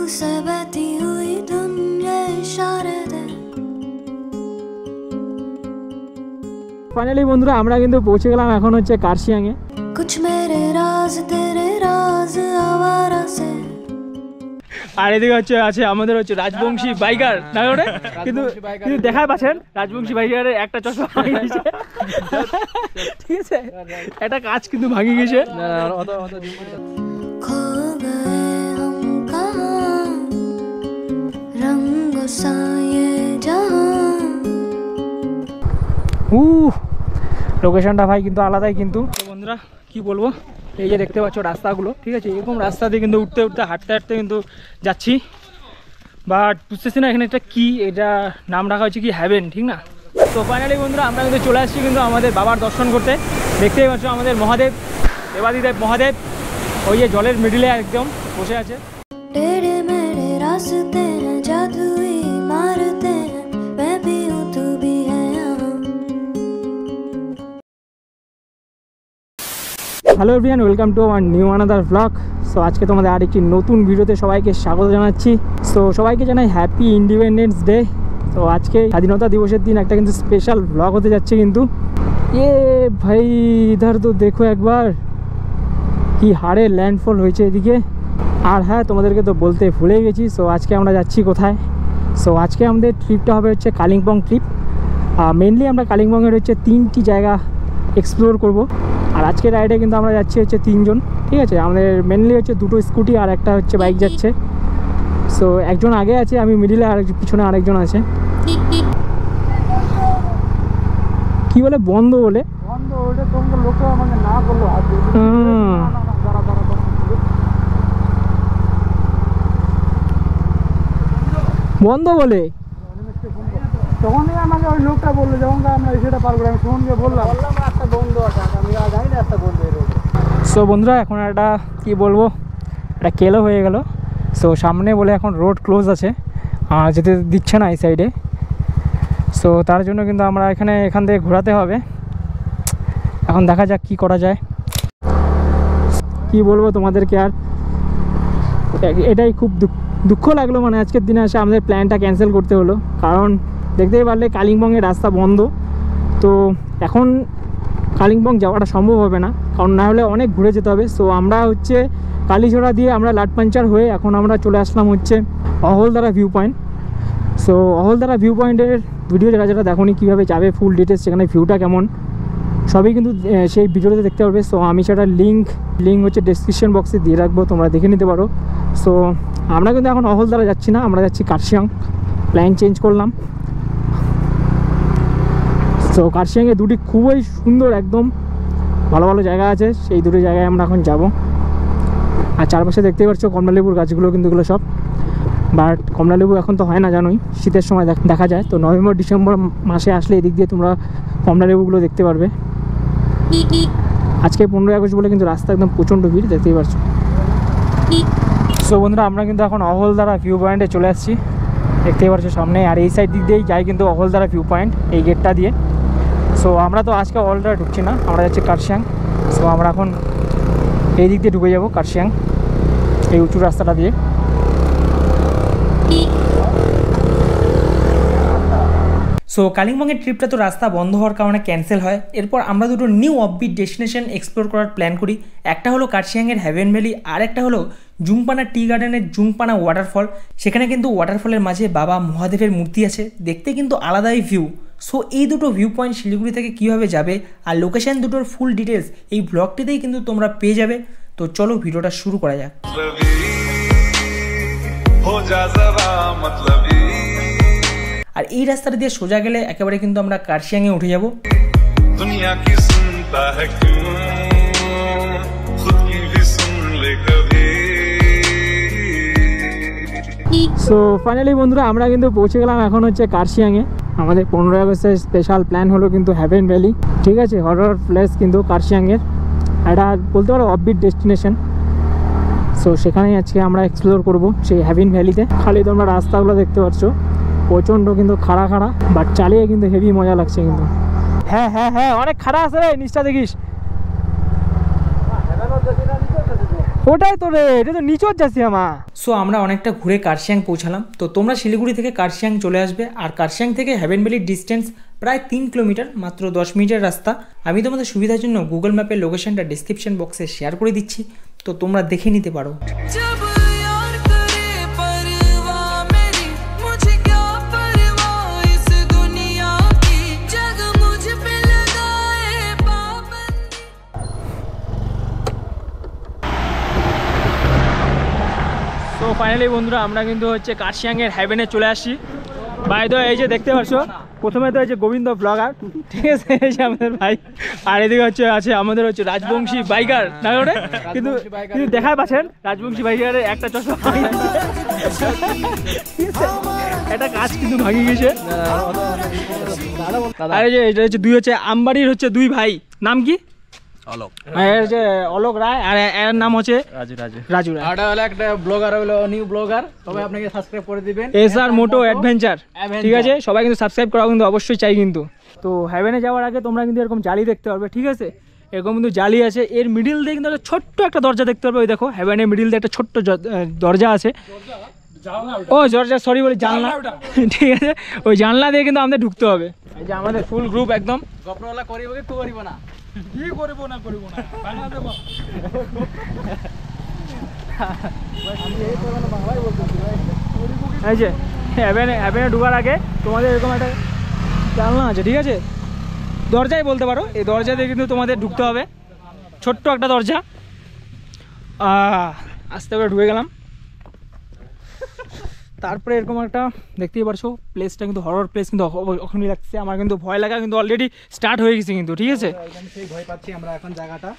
से बहती हुई धुन ये इशारे दे। ফাইনালি বন্ধুরা আমরা কিন্তু পৌঁছে গেলাম এখন হচ্ছে কার্শিয়াং এ। कुछ मेरे राज तेरे राज आवारा से। আর এদিকে হচ্ছে আছে আমাদের হচ্ছে রাজবংশী বাইকার না ওরে, কিন্তু কিন্তু দেখায় পাচ্ছেন রাজবংশী বাইকারের একটা চশমা ভাঙে গেছে, ঠিক আছে, একটা কাজ কিন্তু ভাঙে গেছে। खो गए हम कहाँ रंगों सा ये जहां। লোকেশনটা ভাই কিন্তু আলাদাই। কিন্তু বন্ধুরা কি বলবো, এই যে দেখতে পাচ্ছ রাস্তাগুলো, ঠিক আছে, এরকম রাস্তা দিয়ে কিন্তু উঠতে উঠতে হাঁটতে হাঁটতে কিন্তু যাচ্ছি, বাট বুঝতেছি না এখানে একটা কি, এটা নাম রাখা হচ্ছে কি হ্যাভেন, ঠিক না। তো ফাইনালি বন্ধুরা আমরা কিন্তু চলে আসছি কিন্তু আমাদের বাবার দর্শন করতে। দেখতেই পাচ্ছ আমাদের মহাদেব, দেবাদিদেব মহাদেব ওই যে জলের মিডিলে একদম বসে আছে। टेढ़े मेढ़े रास्ते हैं जादुई मारते हैं, मैं भी हूँ तू भी है यहाँ। Hello everyone, welcome to our new another blog. So আজকে তোমাদের আরেকটি নতুন ভিডিওতে সবাইকে স্বাগত জানাচ্ছি। সো সবাইকে জানাই হ্যাপি ইন্ডিপেন্ডেন্স ডে। তো আজকে স্বাধীনতা দিবসের দিন একটা কিন্তু স্পেশাল ব্লগ হতে যাচ্ছে। কিন্তু এ ভাই ইধার তো দেখো একবার কি হারে ল্যান্ডফল হয়েছে এদিকে। আর হ্যাঁ, তোমাদেরকে তো বলতে ভুলে গেছি। সো আজকে আমরা যাচ্ছি কোথায়। সো আজকে আমাদের ট্রিপটা হবে হচ্ছে কালিম্পং ট্রিপ। মেনলি আমরা কালিম্পংয়ের হচ্ছে 3টি জায়গা এক্সপ্লোর করব। আর আজকের রাইডে কিন্তু আমরা যাচ্ছি হচ্ছে 3 জন, ঠিক আছে। আমাদের মেনলি হচ্ছে 2টো স্কুটি আর একটা হচ্ছে বাইক যাচ্ছে। সো একজন আগে আছে, আমি মিডিলে, আর পিছনে আরেকজন আছে। কি বলে বন্ধ বলে বন্ধ বলে তখনই আমাকে ওই লোকটা বললো যখন আমরা সেটা পারবো, আমি সুমনকে বললাম একটা বন্ধু আছে, আমি জানি না একটা বন্ধু। সো বন্ধুরা এখন একটা কি বলবো, একটা কেলো হয়ে গেল। সো সামনে বলে এখন রোড ক্লোজ আছে, যেতে দিচ্ছে না এই সাইডে। সো তার জন্য কিন্তু আমরা এখান থেকে ঘোরাতে হবে। এখন দেখা যাক কি করা যায়। কি বলবো তোমাদেরকে, আর এটাই খুব দুঃখ লাগলো, মানে আজকের দিনে এসে আমাদের প্ল্যানটা ক্যান্সেল করতে হলো। কারণ দেখতেই পারলে কালিম্পংয়ের রাস্তা বন্ধ। তো এখন কালিম্পং যাওয়াটা সম্ভব হবে না, কারণ না হলে অনেক ঘুরে যেতে হবে। সো আমরা হচ্ছে কালীছড়া দিয়ে আমরা লাটপাঞ্চার হয়ে এখন আমরা চলে আসলাম হচ্ছে Ahaldara view point. So Ahaldara view পয়েন্টের ভিডিও যারা দেখোনি কীভাবে যাবে ফুল ডিটেলস, সেখানে ভিউটা কেমন সবই কিন্তু সেই ভিডিওতে দেখতে পারবে। সো আমি সেটা লিঙ্ক হচ্ছে ডেসক্রিপশন বক্সে দিয়ে রাখবো, তোমরা দেখে নিতে পারো। সো আমরা কিন্তু এখন অহলদারা যাচ্ছি না, আমরা যাচ্ছি কার্শিয়াং। প্ল্যান চেঞ্জ করলাম। সো কার্শিয়াংয়ে দুটি খুবই সুন্দর একদম ভালো ভালো জায়গা আছে, সেই দুটি জায়গায় আমরা এখন যাব। আর চারপাশে দেখতেই পাচ্ছ কমলালেবুর গাছগুলো কিন্তু এগুলো সব, বাট কমলালেবু এখন তো হয় না জানোই, শীতের সময় দেখা যায়। তো নভেম্বর ডিসেম্বর মাসে আসলে এদিক দিয়ে তোমরা কমলালেবুগুলো দেখতে পারবে। আজকে 15ই আগস্ট বলে কিন্তু রাস্তা একদম প্রচণ্ড ভিড়, দেখতেই পাচ্ছ। সো বন্ধুরা আমরা কিন্তু এখন অহলদারা ভিউ পয়েন্টে চলে আসছি, দেখতেই পাচ্ছ সামনে। আর এই সাইড দিক দিয়েই যাই কিন্তু অহলদারা ভিউ পয়েন্ট, এই গেটটা দিয়ে। সো আমরা তো আজকে অহলদারা ঢুকছি না, আমরা যাচ্ছি কার্শিয়াং। সো আমরা এখন এই দিক দিয়ে ঢুকে যাবো কার্শিয়াং, এই উঁচু রাস্তাটা দিয়ে। সো কালিম্পংয়ের ট্রিপটা তো রাস্তা বন্ধ হওয়ার কারণে ক্যান্সেল হয়। এরপর আমরা দুটো নিউ অফবিট ডেস্টিনেশন এক্সপ্লোর করার প্ল্যান করি। একটা হলো কার্শিয়াংয়ের হ্যাভেন ভ্যালি, আর একটা হলো জুংপানা টি গার্ডেনের জুংপানা ওয়াটারফল। সেখানে কিন্তু ওয়াটারফলের মাঝে বাবা মহাদেবের মূর্তি আছে, দেখতে কিন্তু আলাদাই ভিউ। সো এই দুটো ভিউ পয়েন্ট শিলিগুড়ি থেকে কীভাবে যাবে আর লোকেশান দুটোর ফুল ডিটেলস এই ব্লগটিতেই কিন্তু তোমরা পেয়ে যাবে। তো চলো ভিডিওটা শুরু করা যাক। আর এই রাস্তাটা দিয়ে সোজা গেলে একেবারে কিন্তু আমরা কার্শিয়াংয়ে উঠে যাব। সো ফাইনালি বন্ধুরা আমরা কিন্তু পৌঁছে গেলাম এখন হচ্ছে কার্শিয়াংয়ে। আমাদের 15ই আগস্টের স্পেশাল প্ল্যান হলো কিন্তু হ্যাভেন ভ্যালি, ঠিক আছে, হরর প্লেস কিন্তু কার্শিয়াংয়ের এটা বলতে পারো অফবিট ডেস্টিনেশন। সো সেখানেই আজকে আমরা এক্সপ্লোর করব সেই হ্যাভেন ভ্যালিতে। খালি তোমরা রাস্তাগুলো দেখতে পাচ্ছ প্রচণ্ড কিন্তু খাড়া, বাট চালিয়ে কিন্তু হেভি মজা লাগছে কিন্তু। হ্যাঁ হ্যাঁ হ্যাঁ, অনেক খাড়া আছে রে, নিচটা দেখিস। ওটাই তো রে, এটা তো নিচত যাচ্ছি আমার। সো আমরা অনেকটা ঘুরে কার্শিয়াং পৌঁছালাম। তো তোমরা শিলিগুড়ি থেকে কার্শিয়াং চলে আসবে, আর কার্শিয়াং থেকে হেভেন ভ্যালির ডিস্টেন্স প্রায় 3 কিলোমিটার, মাত্র 10 মিনিটের রাস্তা। আমি তোমাদের সুবিধার জন্য গুগল ম্যাপের লোকেশনটা ডিসক্রিপশন বক্সে শেয়ার করে দিচ্ছি, তো তোমরা দেখে নিতে পারো। তো ফাইনালি বন্ধুরা আমরা কিন্তু হচ্ছে কার্শিয়াংয়ের হেভেনে চলে আসি। ভাই তো এই যে দেখতে পাচ্ছ, প্রথমে তো এই যে গোবিন্দ ব্লগার, ঠিক আছে, এই যে আমাদের ভাই, আর এদিকে হচ্ছে আছে আমাদের হচ্ছে রাজবংশী বাইকার না ওরে, কিন্তু দেখা পাচ্ছেন রাজবংশী বাইকারের একটা চশমা একটা কাজ কিন্তু ভাঙিয়ে গেছে। আর এই যে এটা হচ্ছে দুই হচ্ছে আমবাড়ির হচ্ছে দুই ভাই, নাম কি? অলোক, এর যে অলোক রায়, আর এর নাম হচ্ছে রাজু রায়। এটা হলো একটা ব্লগার, হলো নিউ ব্লগার, সবাই আপনাকে সাবস্ক্রাইব করে দিবেন, এসআর মোটো অ্যাডভেঞ্চার, ঠিক আছে, সবাই কিন্তু সাবস্ক্রাইব করা কিন্তু অবশ্যই চাই কিন্তু। তো হেভেনে যাওয়ার আগে তোমরা কিন্তু এরকম জালি দেখতে পারবে, ঠিক আছে, এরকম কিন্তু জালি আছে, এর মিডিল দিয়ে কিন্তু একটা ছোট্ট একটা দরজা দেখতে পারবে। ওই দেখো হেভেনের মিডিল দিয়ে একটা ছোট্ট দরজা আছে, ও দরজা সরি বলি জানলা, ঠিক আছে, ওই জানলা দিয়ে কিন্তু আমাদের ঢুকতে হবে। এই যে আমাদের ফুল গ্রুপ একদম গপ্রওয়ালা করিব কি করিব না, কি করিব না করিব না বাংলা দেব। এই যে হেভেনে ঢোকার আগে তোমাদের এরকম একটা জানলা আছে, ঠিক আছে, দরজাই বলতে পারো, এই দরজা দিয়ে কিন্তু তোমাদের ঢুকতে হবে, ছোট্ট একটা দরজা। আস্তে করে ঢুকে গেলাম। তারপরে এরকম একটা দেখতেই পারছো, প্লেসটা কিন্তু হরর প্লেস কিন্তু ওখানেই লাগছে। আমার কিন্তু ভয় লাগা কিন্তু অলরেডি স্টার্ট হয়ে গেছে কিন্তু, ঠিক আছে, ভয় পাচ্ছি আমরা এখন। জায়গাটা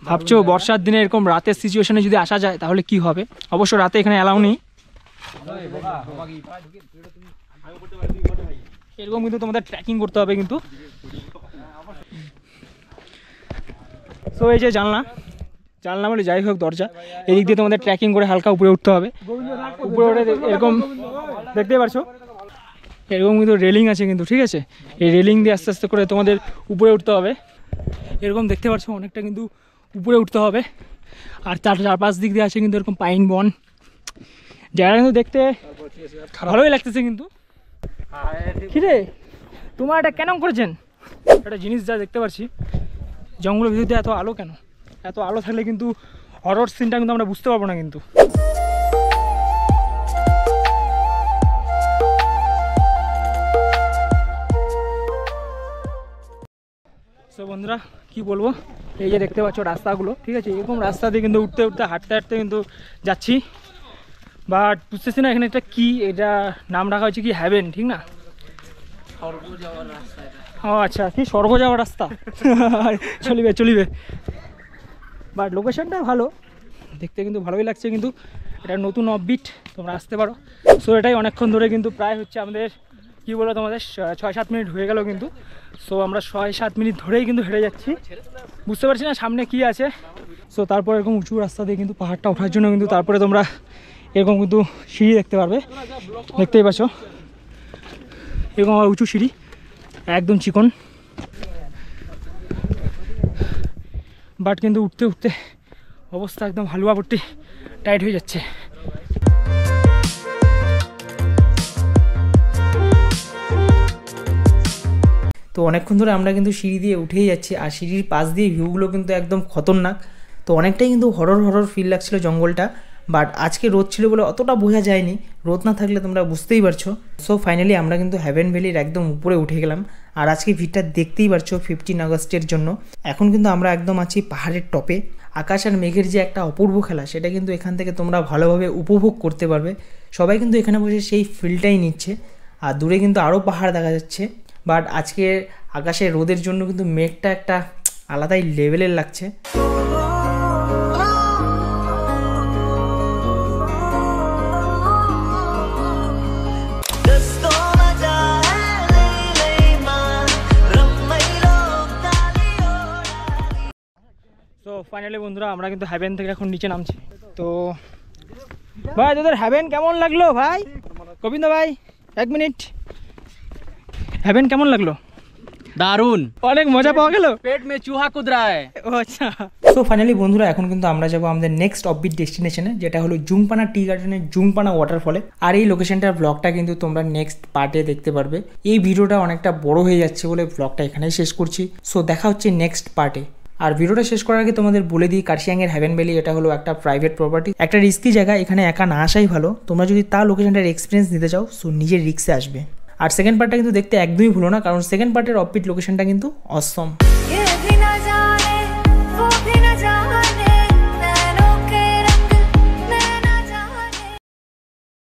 ভাবছো বর্ষার দিনে এরকম রাতের সিচুয়েশনে যদি আসা যায় তাহলে কি হবে। অবশ্য রাতে এখানে অ্যালাউ নেই, এরকম কিন্তু তোমাদের ট্রেকিং করতে হবে কিন্তু। তো এই যে জানলা বলে যাই হোক দরজা, এদিক দিয়ে তোমাদের ট্রেকিং করে হালকা উপরে উঠতে হবে। উপরে উঠে এরকম দেখতে পারছো, এরকম কিন্তু রেলিং আছে কিন্তু, ঠিক আছে, এই রেলিং দিয়ে আস্তে আস্তে করে তোমাদের উপরে উঠতে হবে। এরকম দেখতে পাচ্ছ অনেকটা কিন্তু উপরে উঠতে হবে, আর চারপাশ দিক দিয়ে আছে কিন্তু এরকম পাইন বন, যারা কিন্তু দেখতে ভালোই লাগতেছে কিন্তু। কিরে তোমার এটা কেন করেছেন? একটা জিনিস যা দেখতে পাচ্ছি, জঙ্গলের ভিতরে এত আলো কেন? এত আলো থাকলে কিন্তু হরর সিনটা কিন্তু আমরা বুঝতে পারবো না কিন্তু। তো বন্ধুরা কি বলবো, এই যে দেখতে পাচ্ছ রাস্তাগুলো, ঠিক আছে, এরকম রাস্তা দিয়ে কিন্তু উঠতে উঠতে হাঁটতে হাঁটতে কিন্তু যাচ্ছি, বাট বুঝতেছি না এখানে একটা কি, এটা নাম রাখা হয়েছে কি হেভেন, ঠিক না? ও আচ্ছা, কি স্বর্গ যাওয়ার রাস্তা চলিবে, বাট লোকেশনটা ভালো, দেখতে কিন্তু ভালোই লাগছে কিন্তু। এটা নতুন অফবিট, তোমরা আসতে পারো। সো এটাই অনেকক্ষণ ধরে কিন্তু প্রায় হচ্ছে আমাদের কি বলো তোমাদের 6-7 মিনিট হয়ে গেল কিন্তু। সো আমরা 6-7 মিনিট ধরেই কিন্তু হেঁটে যাচ্ছি, বুঝতে পারছি না সামনে কি আছে। সো তারপর এরকম উঁচু রাস্তা দিয়ে কিন্তু পাহাড়টা ওঠার জন্য কিন্তু তারপরে তোমরা এরকম কিন্তু সিঁড়ি দেখতে পারবে, দেখতেই পাচ্ছ এরকম উঁচু সিঁড়ি, একদম চিকন, বাট কিন্তু উঠতে উঠতে অবস্থা একদম হালুয়া পট্টি টাইট হয়ে যাচ্ছে। তো অনেকক্ষণ ধরে আমরা কিন্তু সিঁড়ি দিয়ে উঠেই যাচ্ছি, আর সিঁড়ির পাশ দিয়ে ভিউগুলো কিন্তু একদম খতরনাক। তো অনেকটাই কিন্তু হরর ফিল লাগছিল জঙ্গলটা, বাট আজকে রোদ ছিল বলে অতটা বোঝা যায়নি, রোদ না থাকলে তোমরা বুঝতেই পারছো। সো ফাইনালি আমরা কিন্তু হেভেন ভ্যালির একদম উপরে উঠে গেলাম, আর আজকে ভিড়টা দেখতেই পারছো 15 আগস্টের জন্য। এখন কিন্তু আমরা একদম আছি পাহাড়ের টপে, আকাশ আর মেঘের যে একটা অপূর্ব খেলা, সেটা কিন্তু এখান থেকে তোমরা ভালোভাবে উপভোগ করতে পারবে। সবাই কিন্তু এখানে বসে সেই ফিলটাই নিচ্ছে, আর দূরে কিন্তু আরও পাহাড় দেখা যাচ্ছে। বাট আজকে আকাশে রোদের জন্য কিন্তু মেঘটা একটা আলাদাই লেভেলের লাগছে। তো ফাইনালি বন্ধুরা আমরা কিন্তু হেভেন থেকে এখন নিচে নামছি। তো ভাই তোদের হেভেন কেমন লাগলো ভাই? গোবিন্দ ভাই 1 মিনিট, হেভেন কেমন লাগলো? दारुण অনেক মজা পাওয়া গেল। पेट में चूहा कूद रहा है। ও আচ্ছা। সো ফাইনালি বন্ধুরা এখন কিন্তু আমরা যাবো আমাদের নেক্সট অফবিট ডেস্টিনেশনে, যেটা হলো জুংপানা টি গার্ডেনের জুংপানা ওয়াটারফলে। আর এই লোকেশনটার ব্লগটা কিন্তু তোমরা নেক্সট পার্টে দেখতে পারবে। এই ভিডিওটা অনেকটা বড় হয়ে যাচ্ছে বলে ব্লগটা এখানেই শেষ করছি। সো দেখা হচ্ছে নেক্সট পার্টে। আর ভিডিওটা শেষ করার আগে তোমাদের বলে দিই, কার্শিয়াংয়ের হ্যাভেন ভ্যালি এটা হলো একটা প্রাইভেট প্রপার্টি, একটা রিস্কি জায়গা। এখানে একা না আসাই ভালো। তোমরা যদি তার লোকেশনটার এক্সপিরিয়েন্স নিতে চাও সো নিজের রিস্কে আসবে। আর সেকেন্ড পার্টটা কিন্তু দেখতে একদমই ভুলো না, কারণ সেকেন্ড পার্টের অফবিট লোকেশনটা কিন্তু অসম। ये भी ना जाने वो भी ना जाने